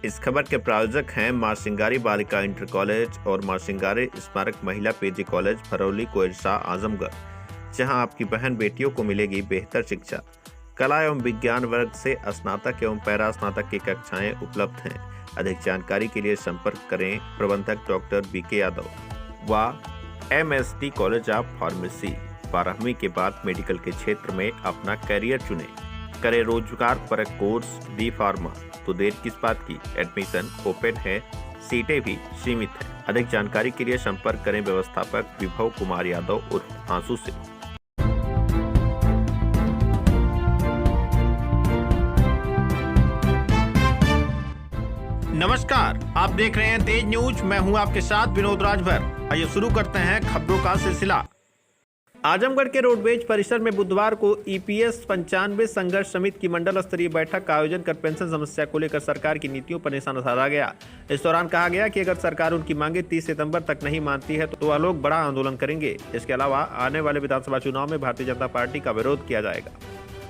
इस खबर के प्रायोजक हैं मां सिंगारी बालिका इंटर कॉलेज और मां सिंगारी स्मारक महिला पीजी कॉलेज फरौली कोइरसा आजमगढ़, जहां आपकी बहन बेटियों को मिलेगी बेहतर शिक्षा। कला एवं विज्ञान वर्ग से स्नातक एवं पैरा स्नातक की कक्षाएं उपलब्ध हैं। अधिक जानकारी के लिए संपर्क करें प्रबंधक डॉक्टर बीके यादव व MSD कॉलेज ऑफ फार्मेसी। 12वीं के बाद मेडिकल के क्षेत्र में अपना करियर चुनें। करें रोजगार परक कोर्स बी फार्मा, तो देर किस बात की। एडमिशन ओपन है, सीटें भी सीमित हैं। अधिक जानकारी के लिए संपर्क करें व्यवस्थापक विभव कुमार यादव उर्फ आंसू से। नमस्कार, आप देख रहे हैं तेज न्यूज। मैं हूं आपके साथ विनोद राजभर। आइए शुरू करते हैं खबरों का सिलसिला। आजमगढ़ के रोडवेज परिसर में बुधवार को EPS 95 संघर्ष समिति की मंडल स्तरीय बैठक का आयोजन कर पेंशन समस्या को लेकर सरकार की नीतियों पर निशाना साधा गया। इस दौरान कहा गया कि अगर सरकार उनकी मांगे 30 सितंबर तक नहीं मानती है तो वह लोग बड़ा आंदोलन करेंगे। इसके अलावा आने वाले विधानसभा चुनाव में भारतीय जनता पार्टी का विरोध किया जाएगा।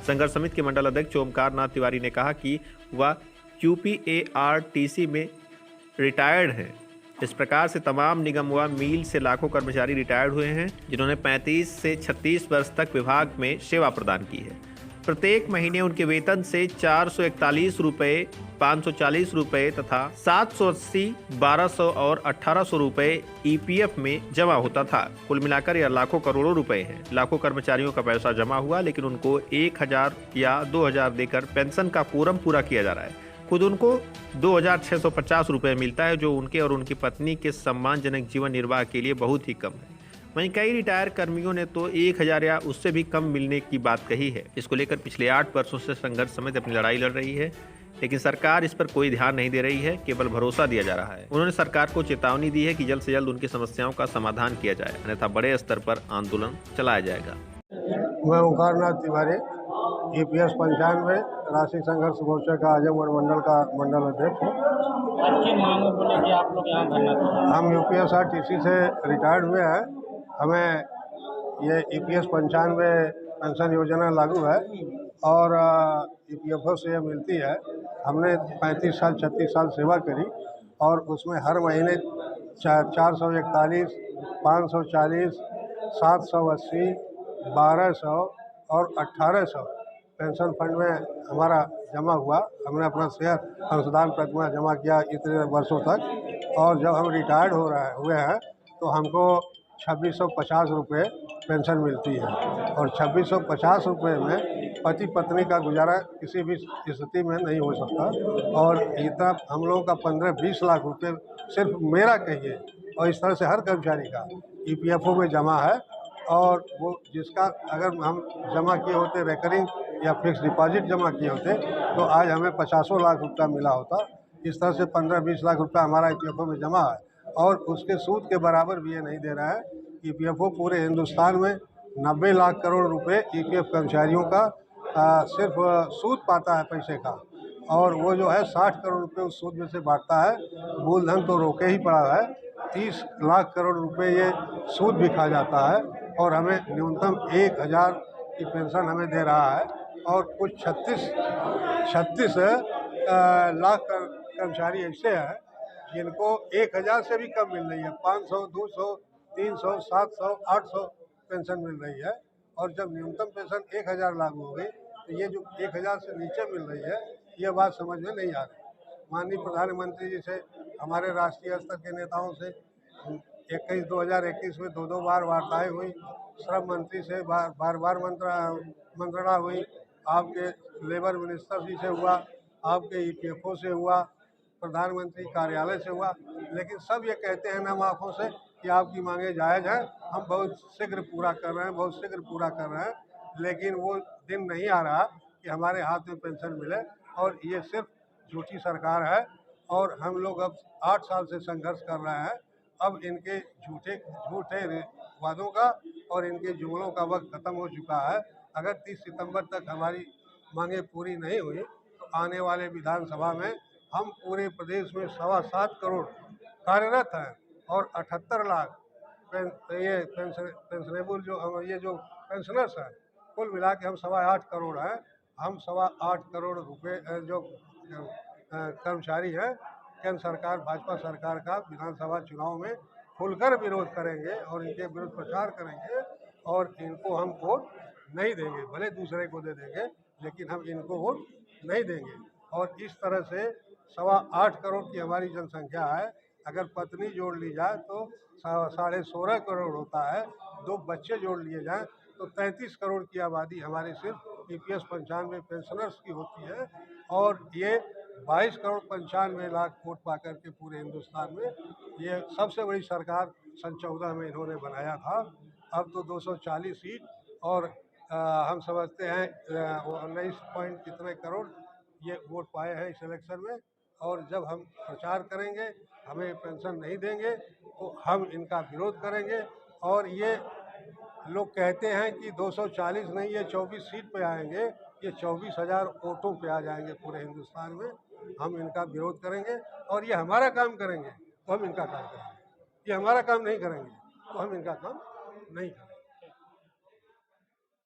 संघर्ष समिति के मंडल अध्यक्ष ओमकार नाथ तिवारी ने कहा कि वह UPARTC में रिटायर्ड हैं। इस प्रकार से तमाम निगम व मील से लाखों कर्मचारी रिटायर्ड हुए हैं, जिन्होंने 35 से 36 वर्ष तक विभाग में सेवा प्रदान की है। प्रत्येक महीने उनके वेतन से 441 रुपये, 540 रुपये तथा 780, 1200 और 1800 रुपये EPF में जमा होता था। कुल मिलाकर यह लाखों करोड़ों रुपए हैं। लाखों कर्मचारियों का पैसा जमा हुआ, लेकिन उनको 1000 या 2000 देकर पेंशन का कोरम पूरा किया जा रहा है। खुद उनको 2650 रुपये मिलता है, जो उनके और उनकी पत्नी के सम्मानजनक जीवन निर्वाह के लिए बहुत ही कम है। वहीं कई रिटायर कर्मियों ने तो 1000 या उससे भी कम मिलने की बात कही है। इसको लेकर पिछले 8 वर्षों से संघर्ष समिति अपनी लड़ाई लड़ रही है, लेकिन सरकार इस पर कोई ध्यान नहीं दे रही है, केवल भरोसा दिया जा रहा है। उन्होंने सरकार को चेतावनी दी है कि जल्द से जल्द उनकी समस्याओं का समाधान किया जाए, अन्यथा बड़े स्तर पर आंदोलन चलाया जाएगा। मैं ओंकार नाथ तिवारी, EPS 95 राष्ट्रीय संघर्ष मोर्चा का आजमगढ़ मंडल का मंडल अध्यक्ष हूँ। किन मांगों को लेकर आप लोग यहाँ धरना दे रहे हैं? हम UPSRTC से रिटायर्ड हुए हैं। हमें ये EPS 95 पेंशन योजना लागू है और EPFO से ये मिलती है। हमने 35 साल 36 साल सेवा करी और उसमें हर महीने 441, 540, 780, 1200 और 1800 पेंशन फंड में हमारा जमा हुआ। हमने अपना शेयर अंशदान प्रतिमा जमा किया इतने वर्षों तक, और जब हम रिटायर्ड हुए हैं तो हमको 2650 रुपये पेंशन मिलती है। और 2650 रुपये में पति पत्नी का गुजारा किसी भी स्थिति में नहीं हो सकता। और इतना हम लोगों का 15-20 लाख रुपये सिर्फ मेरा कहिए, और इस तरह से हर कर्मचारी का EPFO में जमा है। और वो जिसका अगर हम जमा किए होते रेकरिंग या फिक्स डिपॉजिट जमा किए होते तो आज हमें 50 लाख रुपया मिला होता। इस तरह से 15-20 लाख रुपया हमारा EPFO में जमा है, और उसके सूद के बराबर भी ये नहीं दे रहा है। EPFO पूरे हिंदुस्तान में 90 लाख करोड़ रुपए EPF कर्मचारियों का सिर्फ सूद पाता है पैसे का, और वो जो है 60 करोड़ रुपए उस सूद में से बांटता है। मूलधन तो रोके ही पड़ा है। 30 लाख करोड़ रुपए ये सूद भी खा जाता है, और हमें न्यूनतम 1000 की पेंशन हमें दे रहा है। और कुछ 36 लाख कर्मचारी ऐसे हैं जिनको 1000 से भी कम मिल रही है। 500, 200, 300, 700, 800 पेंशन मिल रही है। और जब न्यूनतम पेंशन 1000 लागू हो गई तो ये जो 1000 से नीचे मिल रही है, ये बात समझ में नहीं आ रही। माननीय प्रधानमंत्री जी से, हमारे राष्ट्रीय स्तर के नेताओं से 2021 में 2 बार वार्ताएं हुई। श्रम मंत्री से बार मंत्रणा हुई। आपके लेबर मिनिस्टर जी से हुआ, आपके EPFO से हुआ, प्रधानमंत्री कार्यालय से हुआ, लेकिन सब ये कहते हैं नाम आँखों से कि आपकी मांगे जायज़ हैं, हम बहुत शीघ्र पूरा कर रहे हैं, बहुत शीघ्र पूरा कर रहे हैं। लेकिन वो दिन नहीं आ रहा कि हमारे हाथ में पेंशन मिले, और ये सिर्फ झूठी सरकार है। और हम लोग अब 8 साल से संघर्ष कर रहे हैं। अब इनके झूठे वादों का और इनके जुमलों का वक्त खत्म हो चुका है। अगर 30 सितंबर तक हमारी मांगे पूरी नहीं हुई तो आने वाले विधानसभा में हम पूरे प्रदेश में 7.25 करोड़ कार्यरत हैं, और 78 लाख पेंशनेबल जो पेंशनर्स हैं, कुल मिला के हम 8.25 करोड़ हैं। हम 8.25 करोड़ रुपए जो कर्मचारी हैं। केंद्र सरकार, भाजपा सरकार का विधानसभा चुनाव में खुलकर विरोध करेंगे और इनके विरुद्ध प्रचार करेंगे और इनको हम वोट नहीं देंगे। भले दूसरे को दे देंगे, लेकिन हम इनको वोट नहीं देंगे। और इस तरह से 8.25 करोड़ की हमारी जनसंख्या है। अगर पत्नी जोड़ ली जाए तो 16.5 करोड़ होता है। 2 बच्चे जोड़ लिए जाएं तो 33 करोड़ की आबादी हमारी सिर्फ EPS 95 पेंशनर्स की होती है। और ये 22 करोड़ 95 लाख वोट पा करके पूरे हिंदुस्तान में ये सबसे बड़ी सरकार सन 14 में इन्होंने बनाया था। अब तो 240 सीट और हम समझते हैं 19 पॉइंट कितने करोड़ ये वोट पाए हैं इस इलेक्शन में। और जब हम प्रचार करेंगे, हमें पेंशन नहीं देंगे तो हम इनका विरोध करेंगे। और ये लोग कहते हैं कि 240 नहीं, ये 24 सीट पे आएंगे, ये 24,000 वोटों पे आ जाएंगे पूरे हिंदुस्तान में। हम इनका विरोध करेंगे और ये हमारा काम करेंगे तो हम इनका काम करेंगे। ये हमारा काम नहीं करेंगे तो हम इनका काम नहीं करेंगे।